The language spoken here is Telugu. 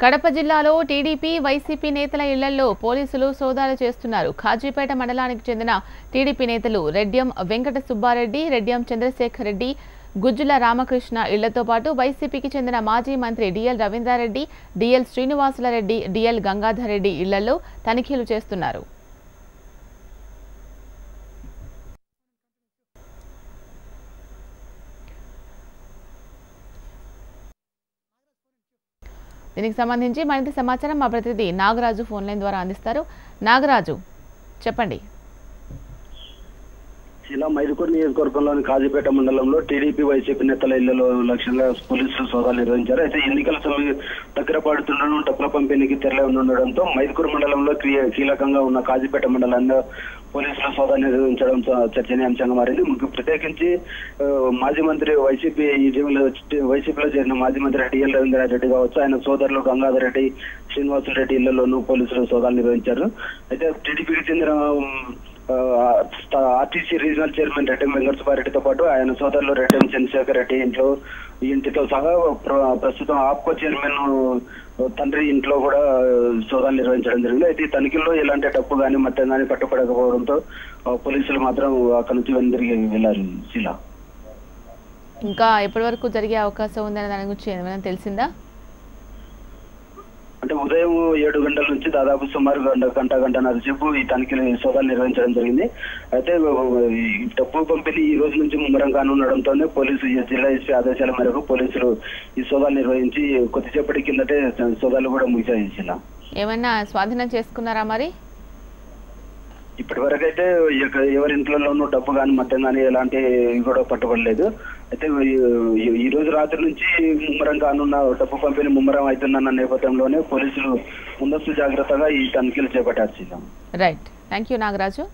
కడప జిల్లాలో టీడీపీ వైసీపీ నేతల ఇళ్లలో పోలీసులు సోదాలు చేస్తున్నారు. ఖాజీపేట మండలానికి చెందిన టీడీపీ నేతలు రెడ్డియం వెంకట సుబ్బారెడ్డి, రెడ్డియం చంద్రశేఖర్ రెడ్డి, గుజ్జుల రామకృష్ణ ఇళ్లతో పాటు వైసీపీకి చెందిన మాజీ మంత్రి DL Ravindra Reddy, DL Srinivasulu Reddy, DL Gangadhar Reddy ఇళ్లలో తనిఖీలు చేస్తున్నారు. దీనికి సంబంధించి మరింత సమాచారం మా ప్రతినిధి నాగరాజు ఫోన్ లైన్ ద్వారా అందిస్తారు. నాగరాజు, చెప్పండి. ఇలా మైదుకూరు నియోజకవర్గంలోని కాజీపేట మండలంలో టీడీపీ వైసీపీ నేతల ఇళ్లలో లక్ష్యంగా పోలీసులు సోదాలు నిర్వహించారు. అయితే ఎన్నికల సమయం దగ్గర పడుతుండడం, డబ్బుల పంపిణీకి తెరలే ఉండడంతో మైదుకూరు మండలంలో కీలకంగా ఉన్న కాజీపేట మండలంలో పోలీసులు సోదాలు నిర్వహించడం చర్చనీయాంశంగా మారింది. ప్రత్యేకించి మాజీ మంత్రి వైసీపీలో చేరిన మాజీ మంత్రి డిఎల్ రవీంద్రారెడ్డి కావచ్చు, ఆయన సోదరులు గంగాధర్ రెడ్డి, శ్రీనివాసులరెడ్డి ఇళ్లలోనూ పోలీసులు సోదాలు నిర్వహించారు. అయితే టీడీపీకి చెందిన RTC regional chairman Reddy Venkata సుబ్బారెడ్డితో పాటు ఆయన సోదరులు రెడ్డి చంద్రశేఖర్ రెడ్డి ఇంటితో సహా ప్రస్తుతం ఆప్కో చైర్మన్ తండ్రి ఇంట్లో కూడా సోదాలు నిర్వహించడం జరిగింది. అయితే ఈ తనిఖీల్లో ఎలాంటి డబ్బు కానీ మద్యం కానీ పట్టుపడకపోవడంతో పోలీసులు మాత్రం అక్కడి నుంచి వెనుదిరిగి వెళ్లారు. శీలా, ఇంకా ఎప్పటి వరకు జరిగే అవకాశం ఉందనే దాని గురించి ఏమైనా తెలిసిందా? అంటే ఉదయం 7 గంటల నుంచి దాదాపు సుమారు గంటన్నర సేపు ఈ తనిఖీలు సోదాలు నిర్వహించడం జరిగింది. అయితే డబ్బు పంపిణీ ఈ రోజు నుంచి ముమ్మరం కానుండడంతోనే పోలీసు జిల్లా ఎస్పీ ఆదేశాల మేరకు పోలీసులు ఈ సోదాలు నిర్వహించి కొద్దిసేపటి కిందటే సోదాలు కూడా ముగిసాయి. ఏమైనా స్వాధీనం చేసుకున్నారా మరి? ఇప్పటి వరకు అయితే ఎవరి ఇంట్లోనూ డబ్బు కానీ మద్యం కానీ ఎలాంటి కూడా పట్టుబడలేదు. అయితే ఈ రోజు రాత్రి నుంచి ముమ్మరం కానున్న డబ్బు పంపిణీ ముమ్మరం అవుతుందన్న నేపథ్యంలోనే పోలీసులు ముందస్తు జాగ్రత్తగా ఈ తనిఖీలు చేపట్టారు. Right, thank you Nagaraju.